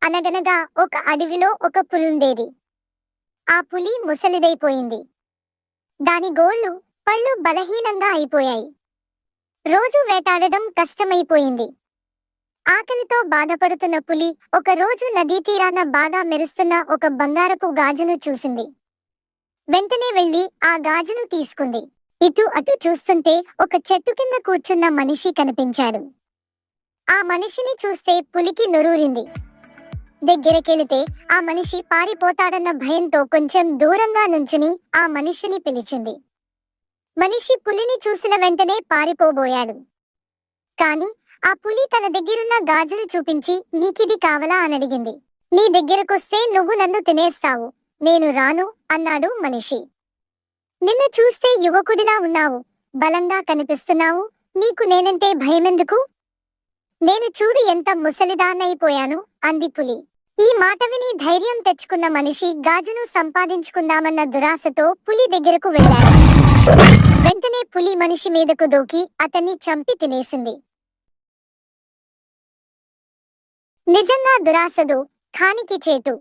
అనగనగా ఒక అడవిలో ఒక పులుండేది. ఆ పులి ముసలిదైపోయింది. దాని గోళ్ళు, పళ్ళు బలహీనంగా అయిపోయాయి. రోజూ వేటాడడం కష్టమైపోయింది. ఆకలితో బాధపడుతున్న పులి ఒకరోజు నదీ తీరాన బాగా మెరుస్తున్న ఒక బంగారపు గాజును చూసింది. వెంటనే వెళ్లి ఆ గాజును తీసుకుంది. ఇటు అటు చూస్తుంటే ఒక చెట్టు కింద కూర్చున్న మనిషి కనిపించాడు. ఆ మనిషిని చూస్తే పులికి నొరూరింది. దగ్గరకెళితే ఆ మనిషి పారిపోతాడన్న భయంతో కొంచెం దూరంగా నుంచుని ఆ మనిషిని పిలిచింది. మనిషి పులిని చూసిన వెంటనే పారిపోబోయాడు. కాని ఆ పులి తన దగ్గరున్న గాజును చూపించి, నీకిది కావలా అనడిగింది. నీ దగ్గరకొస్తే నువ్వు నన్ను తినేస్తావు, నేను రాను అన్నాడు మనిషి. నిన్ను చూస్తే యువకుడిలా ఉన్నావు, బలంగా కనిపిస్తున్నావు, నీకు నేనంటే భయమెందుకు? నేను చూడు ఎంత ముసలిదాన్నైపోయాను అంది పులి. ఈ మాట విని ధైర్యం తెచ్చుకున్న మనిషి గాజును సంపాదించుకుందామన్న దురాశతో పులి దగ్గరకు వెళ్ళాడు. వెంటనే పులి మనిషి మీదకు దూకి అతన్ని చంపి తినేసింది. నిజంగా దురాశదు, ఖానికి చేటు.